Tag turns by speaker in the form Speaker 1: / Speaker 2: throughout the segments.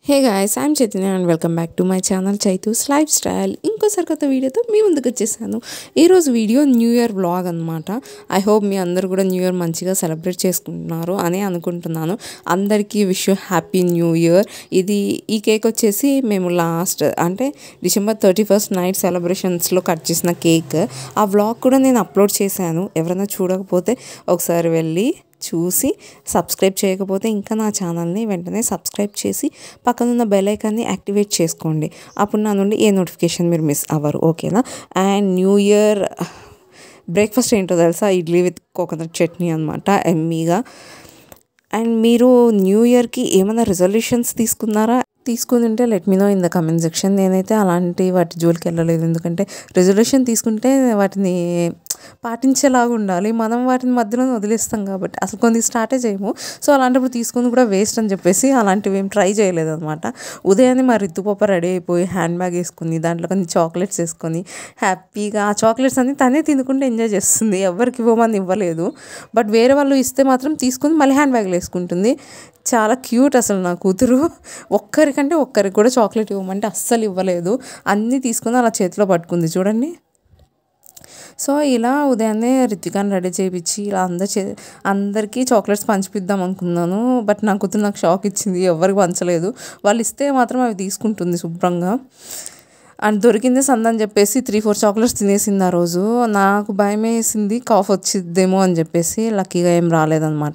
Speaker 1: Hey guys, I'm Chaitanya and welcome back to my channel Chaitu's life style. ఇంకోసారి కొత్త వీడియోతో మీ ముందుకు వచ్చేసాను. ఈరోజు వీడియో న్యూ ఇయర్ వ్లాగ్ అనమాట. ఐ హోప్ మీ అందరూ కూడా న్యూ ఇయర్ మంచిగా సెలబ్రేట్ చేసుకుంటున్నారు అని అనుకుంటున్నాను. అందరికీ wish you happy new year. ఈ కేక్ వచ్చేసి మేము అంటే December 31st నైట్ సెలబ్రేషన్స్లో కట్ చేసిన కేక్. ఆ వ్లాగ్ కూడా నేను అప్లోడ్ చేశాను. ఎవరైనా చూడకపోతే ఒకసారి వెళ్ళి చూసి సబ్స్క్రైబ్ చేయకపోతే ఇంకా నా ఛానల్ని వెంటనే సబ్స్క్రైబ్ చేసి పక్కనున్న బెల్ ఐకాన్ని యాక్టివేట్ చేసుకోండి. అప్పుడు నా నుండి ఏ నోటిఫికేషన్ మీరు మిస్ అవ్వరు, ఓకేనా? అండ్ న్యూ ఇయర్ బ్రేక్ఫాస్ట్ ఏంటో తెలుసా? ఇడ్లీ విత్ కోకోనట్ చట్నీ అనమాట, ఎమ్మీగా. అండ్ మీరు న్యూ ఇయర్కి ఏమైనా రిజల్యూషన్స్ తీసుకుని ఉంటే let me know in the comment section. నేనైతే అలాంటి వాటి జోలికి వెళ్ళలేదు, ఎందుకంటే రిజల్యూషన్ తీసుకుంటే వాటిని పాటించేలాగా ఉండాలి. మనం వాటిని మధ్యలో వదిలేస్తాం కాబట్టి అసలు కొన్ని స్టార్టే చేయము. సో అలాంటప్పుడు తీసుకుని కూడా వేస్ట్ అని చెప్పేసి అలాంటివి ఏం ట్రై చేయలేదు అనమాట. ఉదయాన్నే మా రితుపప్ప రెడీ అయిపోయి హ్యాండ్ బ్యాగ్ వేసుకుని దాంట్లో కొన్ని చాక్లెట్స్ వేసుకొని హ్యాపీగా ఆ చాక్లెట్స్ అన్ని తనే తినుకుంటే ఎంజాయ్ చేస్తుంది. ఎవరికి ఇవ్వమని ఇవ్వలేదు, బట్ వేరే వాళ్ళు ఇస్తే మాత్రం తీసుకుని మళ్ళీ హ్యాండ్ బ్యాగ్లో వేసుకుంటుంది. చాలా క్యూట్ అసలు నా కూతురు. ఒక్కరికి కూడా చాక్లెట్ ఇవ్వమంటే అస్సలు ఇవ్వలేదు, అన్నీ తీసుకుని అలా చేతిలో పట్టుకుంది చూడండి. సో ఇలా ఉదయాన్నే రిత్వికాని రెడీ చేయించి ఇలా అందరికీ చాక్లెట్స్ పంచిపిద్దాం అనుకున్నాను. బట్ నా కూతురు నాకు షాక్ ఇచ్చింది, ఎవరికి పంచలేదు. వాళ్ళు ఇస్తే మాత్రం అవి తీసుకుంటుంది శుభ్రంగా. అండ్ దొరికిందే సందని చెప్పేసి 3-4 చాక్లెట్స్ తినేసింది ఆ రోజు. నాకు భయం వేసింది కాఫ్ వచ్చిద్దేమో అని చెప్పేసి. లక్కీగా ఏం రాలేదనమాట.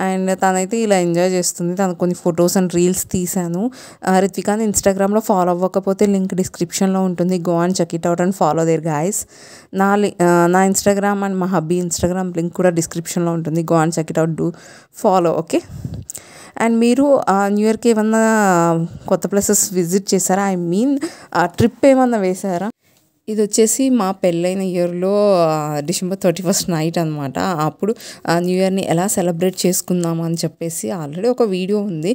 Speaker 1: అండ్ తనైతే ఇలా ఎంజాయ్ చేస్తుంది. తనకు కొన్ని ఫొటోస్ అండ్ రీల్స్ తీశాను. రిత్వికాని ఇన్స్టాగ్రామ్లో ఫాలో అవ్వకపోతే లింక్ డిస్క్రిప్షన్లో ఉంటుంది. Go and check it out and follow there guys. నా ఇన్స్టాగ్రామ్ అండ్ మా హబ్బీ ఇన్స్టాగ్రామ్ లింక్ కూడా డిస్క్రిప్షన్లో ఉంటుంది. Go and check it out, do follow, okay? And మీరు న్యూ ఇయర్కి ఏమన్నా కొత్త ప్లేసెస్ విజిట్ చేశారా? ఐ మీన్ ట్రిప్ ఏమన్నా వేశారా? ఇది వచ్చేసి మా పెళ్ళైన ఇయర్లో December 31st నైట్ అనమాట. అప్పుడు న్యూ ఇయర్ని ఎలా సెలబ్రేట్ చేసుకుందాం అని చెప్పేసి ఆల్రెడీ ఒక వీడియో ఉంది,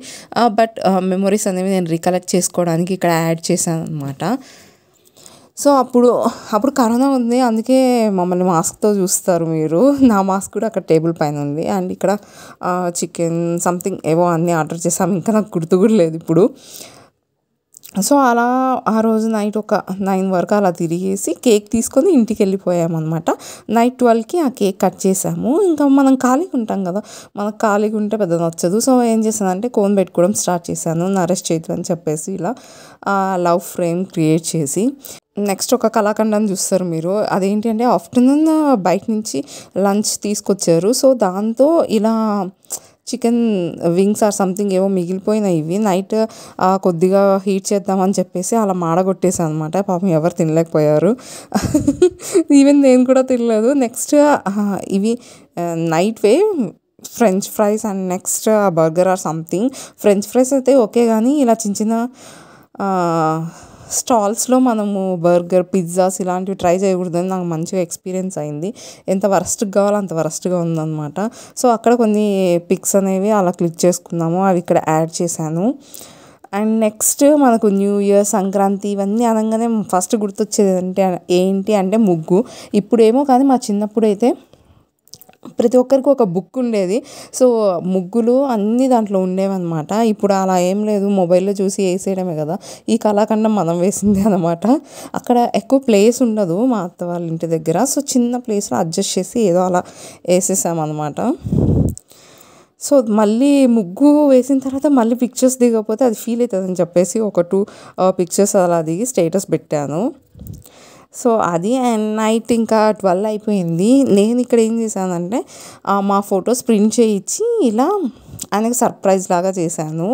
Speaker 1: బట్ మెమొరీస్ అనేవి నేను రికలెక్ట్ చేసుకోవడానికి ఇక్కడ యాడ్ చేశాను అనమాట. సో అప్పుడు కరోనా ఉంది, అందుకే మమ్మల్ని మాస్క్తో చూస్తారు మీరు. నా మాస్క్ కూడా అక్కడ టేబుల్ పైన ఉంది. అండ్ ఇక్కడ చికెన్ సంథింగ్ ఏవో అన్నీ ఆర్డర్ చేసాము, ఇంకా నాకు గుర్తు కూడా లేదు ఇప్పుడు. సో అలా ఆ రోజు నైట్ ఒక 9 వరకు అలా తిరిగేసి కేక్ తీసుకొని ఇంటికి వెళ్ళిపోయామన్నమాట. నైట్ 12కి ఆ కేక్ కట్ చేసాము. ఇంకా మనం ఖాళీగా ఉంటాం కదా, మనకు ఖాళీగా ఉంటే పెద్ద నచ్చదు. సో ఏం చేశానంటే కోన్ పెట్టుకోవడం స్టార్ట్ చేశాను. నరేష్ చైతు అని చెప్పేసి ఇలా లవ్ ఫ్రేమ్ క్రియేట్ చేసి. నెక్స్ట్ ఒక కళాఖండం చూస్తారు మీరు. అదేంటి అంటే ఆఫ్టర్నూన్ బయట నుంచి లంచ్ తీసుకొచ్చారు. సో దాంతో ఇలా చికెన్ వింగ్స్ ఆర్ సంథింగ్ ఏవో మిగిలిపోయినాయి. ఇవి నైట్ కొద్దిగా హీట్ చేద్దామని చెప్పేసి అలా మాడగొట్టేసాను అనమాట. పాపం ఎవరు తినలేకపోయారు, ఈవెన్ నేను కూడా తినలేదు. నెక్స్ట్ ఇవి night way French fries and next burger or something. French fries అయితే ఓకే, కానీ ఇలా చిన్న స్టాల్స్లో మనము బర్గర్, పిజ్జాస్ ఇలాంటివి ట్రై చేయకూడదని నాకు మంచిగా ఎక్స్పీరియన్స్ అయింది. ఎంత వరస్ట్గా కావాలో అంత వరస్ట్గా ఉందన్నమాట. సో అక్కడ కొన్ని పిక్స్ అనేవి అలా క్లిక్ చేసుకున్నాము, అవి ఇక్కడ యాడ్ చేశాను. అండ్ నెక్స్ట్ మనకు న్యూ ఇయర్, సంక్రాంతి ఇవన్నీ అనగానే ఫస్ట్ గుర్తొచ్చేది ఏంటి అంటే ముగ్గు. ఇప్పుడేమో కానీ మా చిన్నప్పుడు అయితే ప్రతి ఒక్కరికి ఒక బుక్ ఉండేది. సో ముగ్గులు అన్నీ దాంట్లో ఉండేవన్నమాట. ఇప్పుడు అలా ఏం లేదు, మొబైల్లో చూసి వేసేయడమే కదా. ఈ కళాఖండం మనం వేసింది అనమాట. అక్కడ ఎక్కువ ప్లేస్ ఉండదు మా అత్త వాళ్ళ ఇంటి దగ్గర. సో చిన్న ప్లేస్లో అడ్జస్ట్ చేసి ఏదో అలా వేసేసామన్నమాట. సో మళ్ళీ ముగ్గు వేసిన తర్వాత మళ్ళీ పిక్చర్స్ దిగకపోతే అది ఫీల్ అవుతుందని చెప్పేసి ఒక 2 పిక్చర్స్ అలా దిగి స్టేటస్ పెట్టాను. సో అది. అండ్ నైట్ ఇంకా 12 అయిపోయింది. నేను ఇక్కడ ఏం చేశానంటే మా ఫొటోస్ ప్రింట్ చేయించి ఇలా ఆయనకు సర్ప్రైజ్ లాగా చేశాను.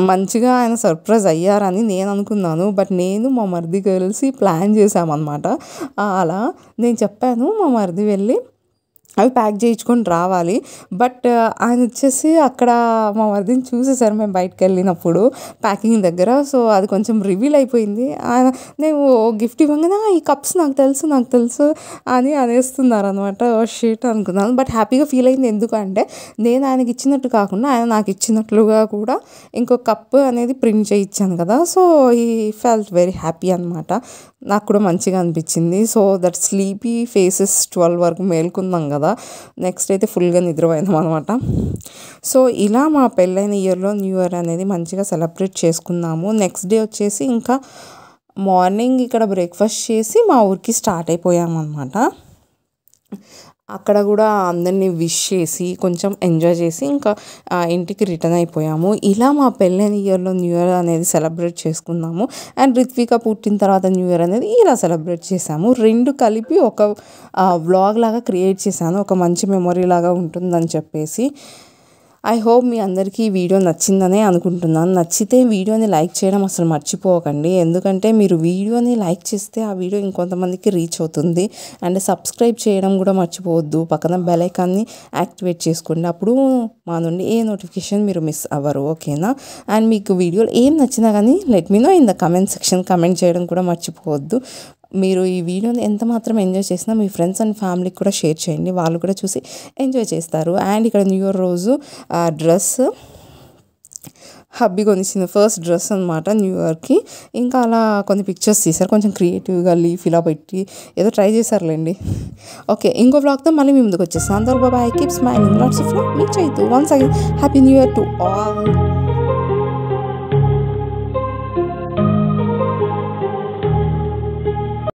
Speaker 1: మంచిగా ఆయన సర్ప్రైజ్ అయ్యారని నేను అనుకున్నాను, బట్ నేను మా మరిది కలిసి ప్లాన్ చేశామన్నమాట. అలా నేను చెప్పాను మా మరిది వెళ్ళి అవి ప్యాక్ చేయించుకొని రావాలి. బట్ ఆయన వచ్చేసి అక్కడ మా మరిదిని చూసేసారు మేము బయటకు వెళ్ళినప్పుడు ప్యాకింగ్ దగ్గర. సో అది కొంచెం రివీల్ అయిపోయింది. ఆయన నేను గిఫ్ట్ ఇవ్వగానే ఈ కప్స్ నాకు తెలుసు అని అనేస్తున్నారు అనమాట. షీట్ అనుకున్నాను, బట్ హ్యాపీగా ఫీల్ అయింది. ఎందుకంటే నేను ఆయనకి ఇచ్చినట్టు కాకుండా ఆయన నాకు ఇచ్చినట్లుగా కూడా ఇంకో కప్ అనేది ప్రింట్ చేయించాను కదా. సో ఈ ఫెల్ట్ వెరీ హ్యాపీ అనమాట. నాకు కూడా మంచిగా అనిపించింది. సో దట్ స్లీపీ ఫేసెస్ 12 వరకు మేల్కొన్నాం కదా, కదా. నెక్స్ట్ అయితే ఫుల్గా నిద్రపోయినాం అనమాట. సో ఇలా మా పెళ్ళైన ఇయర్లో న్యూ ఇయర్ అనేది మంచిగా సెలబ్రేట్ చేసుకున్నాము. నెక్స్ట్ డే వచ్చేసి ఇంకా మార్నింగ్ ఇక్కడ బ్రేక్ఫాస్ట్ చేసి మా ఊరికి స్టార్ట్ అయిపోయామన్నమాట. అక్కడ కూడా అందరినీ విష్ చేసి కొంచెం ఎంజాయ్ చేసి ఇంకా ఇంటికి రిటర్న్ అయిపోయాము. ఇలా మా పెళ్ళైన ఇయర్లో న్యూ ఇయర్ అనేది సెలబ్రేట్ చేసుకున్నాము. అండ్ రిత్విక పుట్టిన తర్వాత న్యూ ఇయర్ అనేది ఇలా సెలబ్రేట్ చేసాము. రెండు కలిపి ఒక వ్లాగ్ లాగా క్రియేట్ చేశాను, ఒక మంచి మెమొరీ లాగా ఉంటుందని చెప్పేసి. ఐ హోప్ మీ అందరికీ ఈ వీడియో నచ్చిందనే అనుకుంటున్నాను. నచ్చితే వీడియోని లైక్ చేయడం అసలు మర్చిపోకండి, ఎందుకంటే మీరు వీడియోని లైక్ చేస్తే ఆ వీడియో ఇంకొంతమందికి రీచ్ అవుతుంది. అండ్ సబ్స్క్రైబ్ చేయడం కూడా మర్చిపోవద్దు, పక్కన బెల్ ఐకాన్ని యాక్టివేట్ చేసుకోండి, అప్పుడు మా నుండి ఏ నోటిఫికేషన్ మీరు మిస్ అవ్వరు, ఓకేనా. అండ్ మీకు వీడియోలు ఏం నచ్చినా కానీ let me know in the comment section, comment చేయడం కూడా మర్చిపోవద్దు. మీరు ఈ వీడియోని ఎంత మాత్రం ఎంజాయ్ చేసినా మీ ఫ్రెండ్స్ అండ్ ఫ్యామిలీకి కూడా షేర్ చేయండి, వాళ్ళు కూడా చూసి ఎంజాయ్ చేస్తారు. అండ్ ఇక్కడ న్యూ ఇయర్ రోజు డ్రెస్ హబ్బీ కొనిచ్చింది, ఫస్ట్ డ్రెస్ అనమాట న్యూ ఇయర్కి. ఇంకా అలా కొన్ని పిక్చర్స్ తీశారు, కొంచెం క్రియేటివ్గా లీఫ్ ఇలా పెట్టి ఏదో ట్రై చేశారులేండి. ఓకే, ఇంకో వ్లాగ్తో మళ్ళీ మీ ముందుకు వచ్చేస్తాను. అందరూ bye, keep smiling, lots of love, మీ Chaitu. Once again happy new year to all.